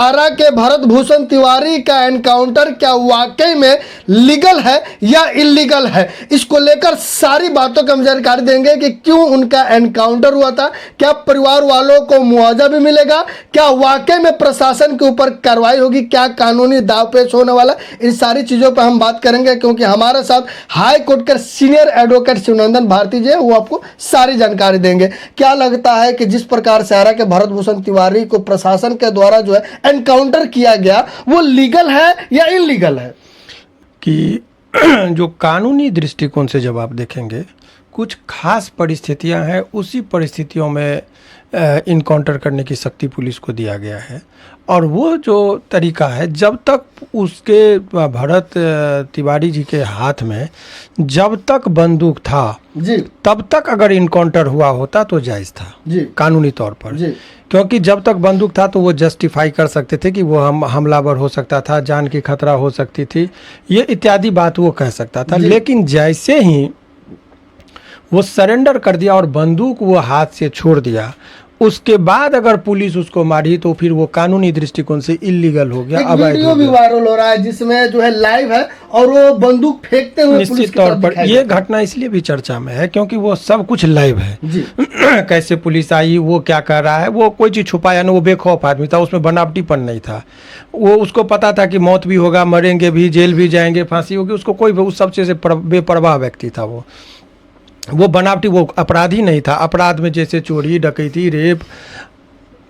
सहारा के भरत भूषण तिवारी का एनकाउंटर क्या वाकई में लीगल है या इलीगल है, इसको लेकर सारी बातों की हम जानकारी देंगे कि क्यों उनका एनकाउंटर हुआ था, क्या परिवार वालों को मुआवजा भी मिलेगा, क्या वाकई में प्रशासन के ऊपर कार्रवाई होगी, क्या कानूनी दावपेच होने वाला, इन सारी चीज़ों पर हम बात करेंगे। क्योंकि हमारे साथ हाई कोर्ट के सीनियर एडवोकेट शिवनंदन भारती जी, वो आपको सारी जानकारी देंगे। क्या लगता है कि जिस प्रकार सहारा के भरत भूषण तिवारी को प्रशासन के द्वारा जो है एनकाउंटर किया गया, वो लीगल है या इलीगल है? कि जो कानूनी दृष्टिकोण से जब आप देखेंगे, कुछ खास परिस्थितियां हैं, उसी परिस्थितियों में इनकाउंटर करने की शक्ति पुलिस को दिया गया है। और वो जो तरीका है, जब तक उसके भरत तिवारी जी के हाथ में जब तक बंदूक था जी, तब तक अगर इनकाउंटर हुआ होता तो जायज़ था जी, कानूनी तौर पर जी। क्योंकि जब तक बंदूक था तो वो जस्टिफाई कर सकते थे कि वो हमलावर हो सकता था, जान की खतरा हो सकती थी, ये इत्यादि बात वो कह सकता था। लेकिन जैसे ही वो सरेंडर कर दिया और बंदूक वो हाथ से छोड़ दिया, उसके बाद अगर पुलिस उसको मारी तो फिर वो कानूनी दृष्टिकोण से इलीगल हो गया, अवैध वीडियो हो भी गया। वायरल हो रहा है जिसमें जो है लाइव है और वो बंदूक फेंकते हुए पुलिस निश्चित की तौर तरफ पर दिखाई ये देता है। घटना इसलिए भी चर्चा में है क्योंकि वो सब कुछ लाइव है। जी। कैसे पुलिस आई, वो क्या कर रहा है, वो कोई चीज़ छुपाया नहीं, वो बेखौफ आदमी था, उसमें बनावटीपन नहीं था। वो उसको पता था कि मौत भी होगा, मरेंगे भी, जेल भी जाएंगे, फांसी होगी, उसको कोई उस सबसे से बेपरवाह व्यक्ति था। वो बनावटी, वो अपराधी नहीं था। अपराध में जैसे चोरी, डकैती, रेप,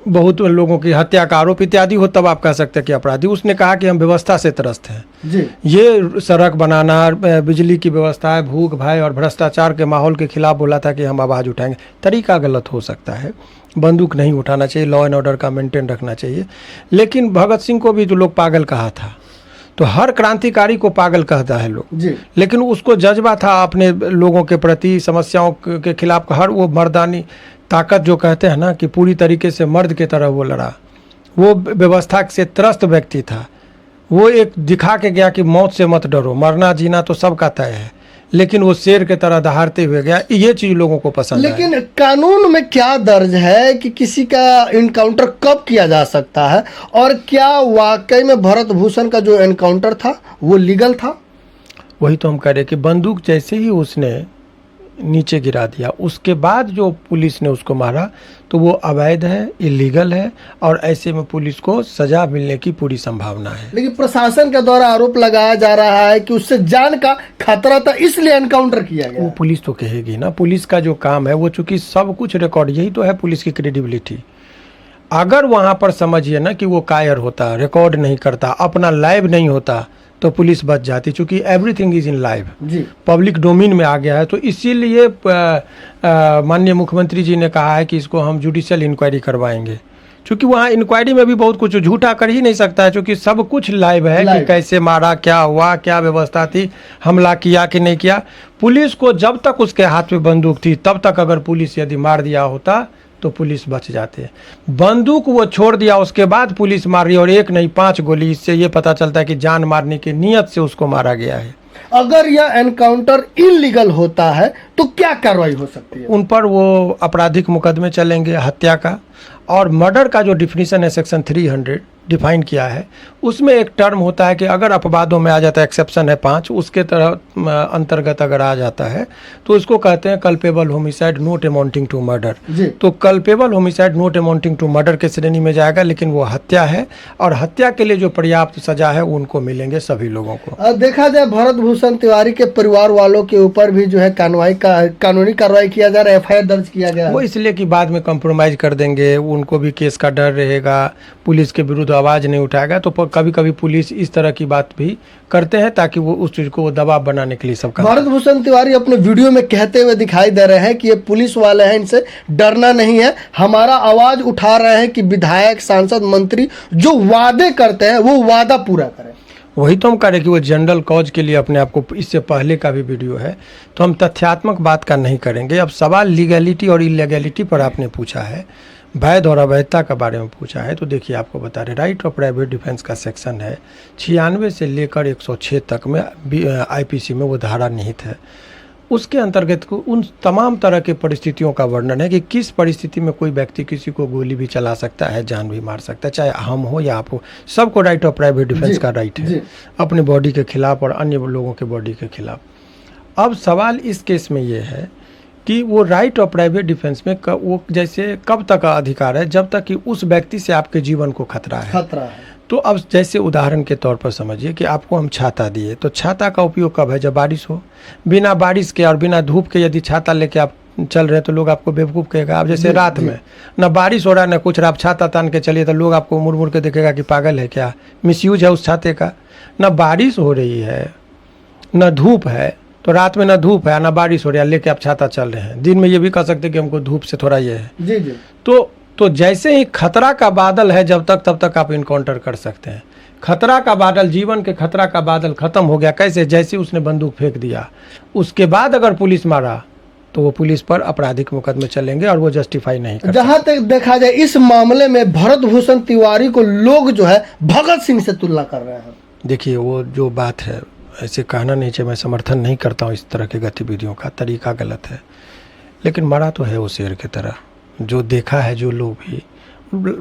बहुत लोगों की हत्या का आरोप इत्यादि हो, तब आप कह सकते हैं कि अपराधी। उसने कहा कि हम व्यवस्था से त्रस्त हैं जी। ये सड़क बनाना, बिजली की व्यवस्था है, भूख भाई और भ्रष्टाचार के माहौल के खिलाफ बोला था कि हम आवाज़ उठाएंगे। तरीका गलत हो सकता है, बंदूक नहीं उठाना चाहिए, लॉ एंड ऑर्डर का मेंटेन रखना चाहिए। लेकिन भगत सिंह को भी तो लोग पागल कहा था, तो हर क्रांतिकारी को पागल कहता है लोग जी। लेकिन उसको जज्बा था अपने लोगों के प्रति, समस्याओं के खिलाफ हर वो मर्दानी ताकत जो कहते हैं ना, कि पूरी तरीके से मर्द के तरह वो लड़ा। वो व्यवस्था से त्रस्त व्यक्ति था। वो एक दिखा के गया कि मौत से मत डरो, मरना जीना तो सबका तय है, लेकिन वो शेर के तरह दहाड़ते हुए गया। ये चीज़ लोगों को पसंद है। लेकिन कानून में क्या दर्ज है कि किसी का इनकाउंटर कब किया जा सकता है, और क्या वाकई में भरत भूषण का जो एनकाउंटर था वो लीगल था? वही तो हम कह रहे कि बंदूक जैसे ही उसने नीचे गिरा दिया, उसके बाद जो पुलिस ने उसको मारा, तो वो अवैध है, इलीगल है, और ऐसे में पुलिस को सजा मिलने की पूरी संभावना है। लेकिन प्रशासन के द्वारा आरोप लगाया जा रहा है कि उससे जान का खतरा था, इसलिए एनकाउंटर किया गया। वो पुलिस तो कहेगी ना, पुलिस का जो काम है वो चूंकि सब कुछ रिकॉर्ड, यही तो है पुलिस की क्रेडिबिलिटी। अगर वहाँ पर समझिए ना कि वो कायर होता, रिकॉर्ड नहीं करता, अपना लाइव नहीं होता, तो पुलिस बच जाती। चूँकि एवरीथिंग इज इन लाइव, जी, पब्लिक डोमेन में आ गया है, तो इसीलिए माननीय मुख्यमंत्री जी ने कहा है कि इसको हम जुडिशियल इंक्वायरी करवाएंगे। चूँकि वहाँ इंक्वायरी में भी बहुत कुछ झूठा कर ही नहीं सकता है, चूँकि सब कुछ लाइव है कि कैसे मारा, क्या हुआ, क्या व्यवस्था थी, हमला किया कि नहीं किया। पुलिस को जब तक उसके हाथ में बंदूक थी तब तक अगर पुलिस यदि मार दिया होता तो पुलिस बच जाते। बंदूक वो छोड़ दिया, उसके बाद पुलिस मार रही, और एक नहीं 5 गोली। इससे ये पता चलता है कि जान मारने की नीयत से उसको मारा गया है। अगर यह एनकाउंटर इलीगल होता है तो क्या कार्रवाई हो सकती है? उन पर वो आपराधिक मुकदमे चलेंगे, हत्या का। और मर्डर का जो डिफिनीशन है सेक्शन 300 डिफाइन किया है, उसमें एक टर्म होता है कि अगर अपवादों में आ जाता है, एक्सेप्शन है 5, उसके तरह अंतर्गत अगर आ जाता है तो इसको कहते हैं culpable homicide not amounting to murder. तो culpable homicide not amounting to murder के श्रेणी में जाएगा, लेकिन वो हत्या है, और हत्या के लिए जो पर्याप्त सजा है उनको मिलेंगे सभी लोगों को। देखा जाए भरत भूषण तिवारी के परिवार वालों के ऊपर भी जो है कानूनी कार्रवाई किया जा रहा है, FIR दर्ज किया गया है। वो इसलिए कि बाद में कंप्रोमाइज कर देंगे, उनको भी केस का डर रहेगा, पुलिस के विरुद्ध आवाज़ नहीं उठाएगा। तो कभी कभी पुलिस इस तरह की बात भी करते हैं ताकि वो उस चीज़ को दबाव बनाने के लिए सबका। भरत भूषण तिवारी अपने वीडियो में कहते हुए दिखाई दे रहे हैं कि ये पुलिस वाले हैं, इनसे डरना नहीं है, हमारा आवाज़ उठा रहे हैं कि विधायक, सांसद, मंत्री जो वादे करते हैं वो वादा पूरा करें। वही तो हम कह रहे कि वो जनरल कॉज के लिए अपने आप को, इससे पहले का भी वीडियो है, तो हम तथ्यात्मक बात का नहीं करेंगे। अब सवाल लीगैलिटी और इलीगैलिटी पर आपने पूछा है, वैध और अवैधता के बारे में पूछा है, तो देखिए आपको बता रहे, राइट ऑफ प्राइवेट डिफेंस का सेक्शन है 96 से लेकर 106 तक में IPC में वो धारा निहित है। उसके अंतर्गत उन तमाम तरह के परिस्थितियों का वर्णन है कि किस परिस्थिति में कोई व्यक्ति किसी को गोली भी चला सकता है, जान भी मार सकता है, चाहे हम हो या आप हो। सबको राइट ऑफ प्राइवेट डिफेंस का राइट है अपने बॉडी के खिलाफ और अन्य लोगों के बॉडी के खिलाफ। अब सवाल इस केस में ये है कि वो राइट ऑफ प्राइवेट डिफेंस में वो जैसे कब तक का अधिकार है, जब तक कि उस व्यक्ति से आपके जीवन को खतरा है। तो अब जैसे उदाहरण के तौर पर समझिए कि आपको हम छाता दिए, तो छाता का उपयोग कब है? जब बारिश हो। बिना बारिश के और बिना धूप के यदि छाता लेके आप चल रहे हैं तो लोग आपको बेवकूफ़ कहेगा। आप जैसे रात में ना बारिश हो रहा है ना कुछ, आप छाता तान के चलिए तो लोग आपको मुड़ मुड़ के देखेगा कि पागल है क्या, मिसयूज है उस छाते का। ना बारिश हो रही है ना धूप है, तो रात में ना धूप है ना बारिश हो रही है, लेके आप छाता चल रहे हैं। दिन में ये भी कह सकते हैं कि हमको धूप से थोड़ा ये है। जी। तो जैसे ही खतरा का बादल है जब तक, तब तक आप इनकाउंटर कर सकते हैं। खतरा का बादल, जीवन के खतरा का बादल खत्म हो गया। कैसे? जैसे उसने बंदूक फेंक दिया, उसके बाद अगर पुलिस मारा तो वो पुलिस पर आपराधिक मुकदमे चलेंगे और वो जस्टिफाई नहीं कर। जहां तक देखा जाए इस मामले में भरत भूषण तिवारी को लोग जो है भगत सिंह से तुलना कर रहे हैं। देखिए वो जो बात है, ऐसे कहना नहीं चाहिए, मैं समर्थन नहीं करता हूँ इस तरह की गतिविधियों का, तरीका गलत है। लेकिन मरा तो है वो शेर की तरह। जो देखा है जो लोग भी,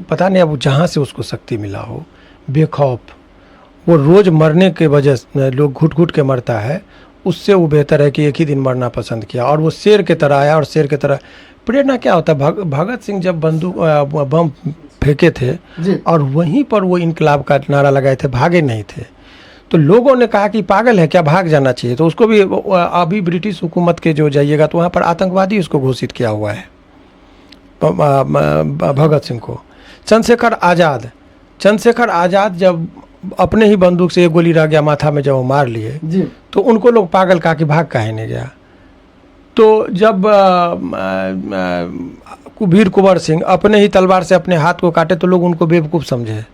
पता नहीं अब जहाँ से उसको शक्ति मिला हो, बेखौफ, वो रोज़ मरने के वजह से लोग घुट घुट के मरता है, उससे वो बेहतर है कि एक ही दिन मरना पसंद किया। और वो शेर की तरह आया और शेर की तरह प्रेरणा क्या होता है? भगत सिंह जब बम फेंके थे और वहीं पर वो इनकलाब का नारा लगाए थे, भागे नहीं थे, तो लोगों ने कहा कि पागल है क्या, भाग जाना चाहिए। तो उसको भी अभी ब्रिटिश हुकूमत के जो जाइएगा तो वहाँ पर आतंकवादी उसको घोषित किया हुआ है, भगत सिंह को। चंद्रशेखर आज़ाद जब अपने ही बंदूक से एक गोली रह गया माथा में, जब वो मार लिए तो उनको लोग पागल कहा कि भाग काहे नहीं गया। तो जब वीर कुंवर सिंह अपने ही तलवार से अपने हाथ को काटे तो लोग उनको बेवकूफ़ समझे।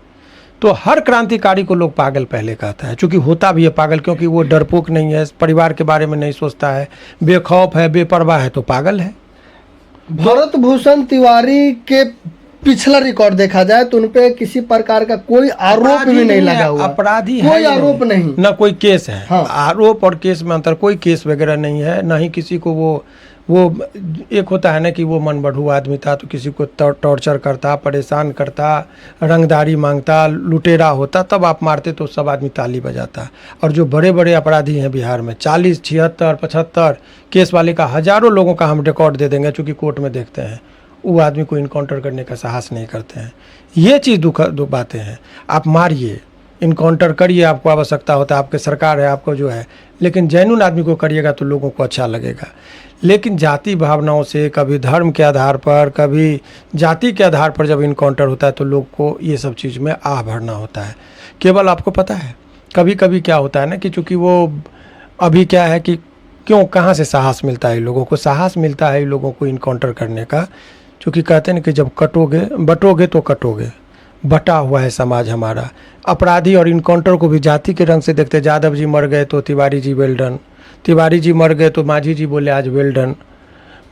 तो हर क्रांतिकारी को लोग पागल पहले कहता है, क्योंकि होता भी है पागल, क्योंकि वो डरपोक नहीं है, परिवार के बारे में नहीं सोचता है, बेखौफ है, बेपरवाह है, तो पागल है। भरत भूषण तिवारी के पिछला रिकॉर्ड देखा जाए तो उनपे किसी प्रकार का कोई आरोप भी नहीं लगा हुआ, अपराधी है, कोई आरोप नहीं, ना कोई केस है। हाँ। आरोप और केस में अंतर, कोई केस वगैरह नहीं है, ना ही किसी को वो एक होता है ना कि वो मन बढ़ू आदमी था तो किसी को टॉर्चर करता, परेशान करता, रंगदारी मांगता, लुटेरा होता, तब आप मारते तो सब आदमी ताली बजाता। और जो बड़े बड़े अपराधी हैं बिहार में, 40, 76, 75 केस वाले का, हजारों लोगों का हम रिकॉर्ड दे देंगे, चूँकि कोर्ट में देखते हैं, वो आदमी को इनकाउंटर करने का साहस नहीं करते हैं। ये चीज़ दुख बातें हैं। आप मारिए, इनकाउंटर करिए, आपको आवश्यकता होता है, आपके सरकार है, आपको जो है, लेकिन जेन्युइन आदमी को करिएगा तो लोगों को अच्छा लगेगा। लेकिन जाति भावनाओं से, कभी धर्म के आधार पर, कभी जाति के आधार पर जब इनकाउंटर होता है तो लोग को ये सब चीज़ में आह भरना होता है। केवल आपको पता है कभी कभी क्या होता है ना कि चूँकि वो अभी क्या है कि क्यों, कहाँ से साहस मिलता है लोगों को? साहस मिलता है लोगों को इनकाउंटर करने का, क्योंकि कहते हैं कि जब बटोगे तो कटोगे। बटा हुआ है समाज हमारा। अपराधी और इनकाउंटर को भी जाति के रंग से देखते। यादव जी मर गए तो तिवारी जी वेल डन, तिवारी जी मर गए तो माझी जी बोले आज वेल डन,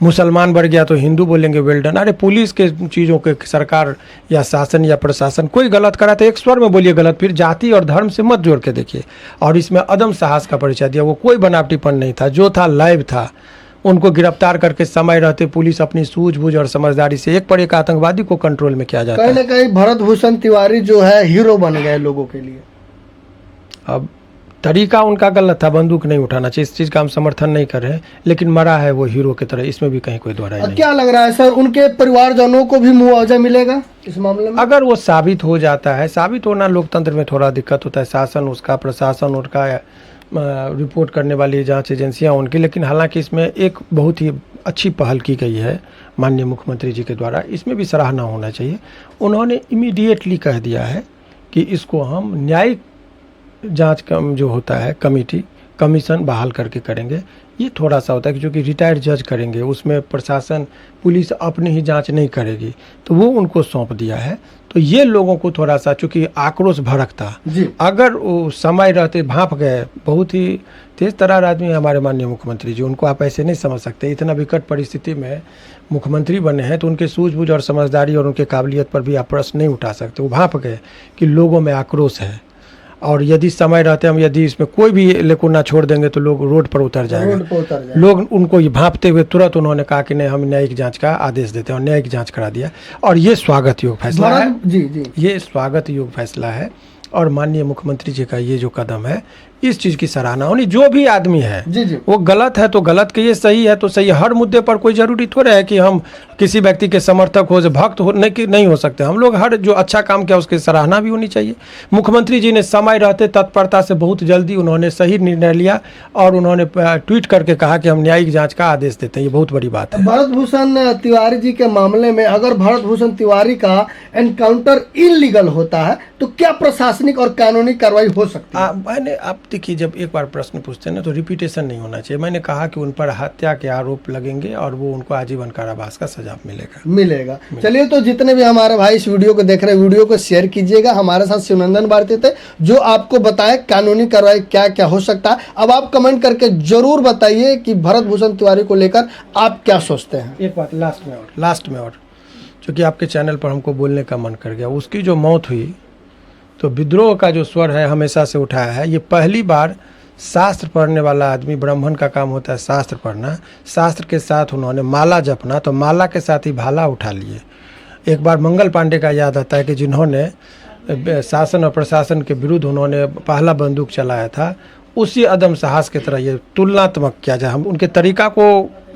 मुसलमान बढ़ गया तो हिंदू बोलेंगे वेल डन। अरे पुलिस के चीज़ों के सरकार या शासन या प्रशासन कोई गलत करा तो एक स्वर में बोलिए गलत, फिर जाति और धर्म से मत जोड़ के देखिए। और इसमें अदम साहस का परिचय दिया। वो कोई बनावटीपन नहीं था, जो था लाइव था। उनको गिरफ्तार करके समय रहते पुलिस अपनी सूझबूझ और समझदारी से एक पर एक आतंकवादी को कंट्रोल में किया जाता है। कहीं ना कहीं भरत भूषण तिवारी जो है हीरो बन गए लोगों के लिए। अब तरीका उनका गलत था, बंदूक नहीं उठाना चाहिए, इस चीज़ का हम समर्थन नहीं कर रहे हैं, लेकिन मरा है वो हीरो की तरह, इसमें भी कहीं कोई दोहराई नहीं। क्या लग रहा है सर, उनके परिवारजनों को भी मुआवजा मिलेगा इस मामले में? अगर वो साबित हो जाता है, साबित होना लोकतंत्र में थोड़ा दिक्कत होता है, शासन उसका, प्रशासन उनका, रिपोर्ट करने वाली जांच एजेंसियां उनकी, लेकिन हालांकि इसमें एक बहुत ही अच्छी पहल की गई है माननीय मुख्यमंत्री जी के द्वारा, इसमें भी सराहना होना चाहिए। उन्होंने इमीडिएटली कह दिया है कि इसको हम न्यायिक जांच जो होता है कमीशन बहाल करके करेंगे। ये थोड़ा सा होता है कि जो कि रिटायर्ड जज करेंगे, उसमें प्रशासन पुलिस अपनी ही जांच नहीं करेगी, तो वो उनको सौंप दिया है। तो ये लोगों को थोड़ा सा, चूँकि आक्रोश भड़कता, अगर वो समय रहते भांप गए, बहुत ही तेज तर्रार आदमी है हमारे माननीय मुख्यमंत्री जी, उनको आप ऐसे नहीं समझ सकते। इतना विकट परिस्थिति में मुख्यमंत्री बने हैं तो उनके सूझबूझ और समझदारी और उनके काबिलियत पर भी आप प्रश्न नहीं उठा सकते। वो भांप गए कि लोगों में आक्रोश है, और यदि समय रहते हम यदि इसमें कोई भी लेकुन ना छोड़ देंगे तो लोग रोड पर उतर जाएंगे। रोड पर उतर जाए। लोग उनको ये भांपते हुए तुरंत उन्होंने कहा कि नहीं, हम न्यायिक जांच का आदेश देते हैं, और न्यायिक जांच करा दिया। और ये स्वागत योग्य फैसला है। जी जी। ये स्वागत योग्य फैसला है और माननीय मुख्यमंत्री जी का ये जो कदम है, इस चीज़ की सराहना होनी। जो भी आदमी है जी जी। वो गलत है तो गलत कहिए, सही है तो सही है। हर मुद्दे पर कोई जरूरी थोड़ा है कि हम किसी व्यक्ति के समर्थक हो, भक्त हो, नहीं हो सकते। हम लोग हर जो अच्छा काम किया उसकी सराहना भी होनी चाहिए। मुख्यमंत्री जी ने समय रहते तत्परता से बहुत जल्दी उन्होंने सही निर्णय लिया और उन्होंने ट्वीट करके कहा कि हम न्यायिक जाँच का आदेश देते हैं। ये बहुत बड़ी बात है। भरत भूषण तिवारी जी के मामले में अगर भरत भूषण तिवारी का एनकाउंटर इलीगल होता है तो क्या प्रशासनिक और कानूनी कार्रवाई हो सकती है? मैंने आप देखिए, जब एक बार प्रश्न पूछते हैं ना तो रिपीटेशन नहीं होना चाहिए। मैंने कहा कि उन पर हत्या के आरोप लगेंगे और वो उनको आजीवन कारावास का सजा मिलेगा। चलिए, तो जितने भी हमारे भाई इस वीडियो को देख रहे हैं, वीडियो को शेयर कीजिएगा। हमारे साथ शिवनंदन भारती थे जो आपको बताए कानूनी कार्रवाई क्या क्या हो सकता है। अब आप कमेंट करके जरूर बताइए कि भरत भूषण तिवारी को लेकर आप क्या सोचते हैं। एक बात लास्ट में और चूँकि आपके चैनल पर हमको बोलने का मन कर गया, उसकी जो मौत हुई तो विद्रोह का जो स्वर है हमेशा से उठाया है। ये पहली बार शास्त्र पढ़ने वाला आदमी, ब्राह्मण का काम होता है शास्त्र पढ़ना, शास्त्र के साथ उन्होंने माला जपना, तो माला के साथ ही भाला उठा लिए। एक बार मंगल पांडे का याद आता है कि जिन्होंने शासन और प्रशासन के विरुद्ध उन्होंने पहला बंदूक चलाया था, उसी अदम साहस की तरह ये तुलनात्मक किया जाए। हम उनके तरीका को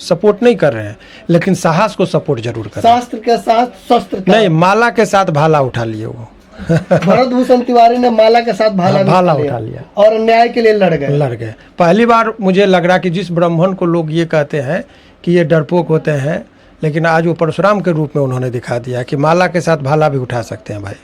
सपोर्ट नहीं कर रहे हैं, लेकिन साहस को सपोर्ट जरूर कर रहे हैं। शास्त्र के साथ शस्त्र नहीं, माला के साथ भाला उठा लिए वो। भरत भूषण तिवारी ने माला के साथ भाला उठा लिया और न्याय के लिए लड़ गए। पहली बार मुझे लग रहा कि जिस ब्राह्मण को लोग ये कहते हैं कि ये डरपोक होते हैं, लेकिन आज वो परशुराम के रूप में उन्होंने दिखा दिया कि माला के साथ भाला भी उठा सकते हैं भाई।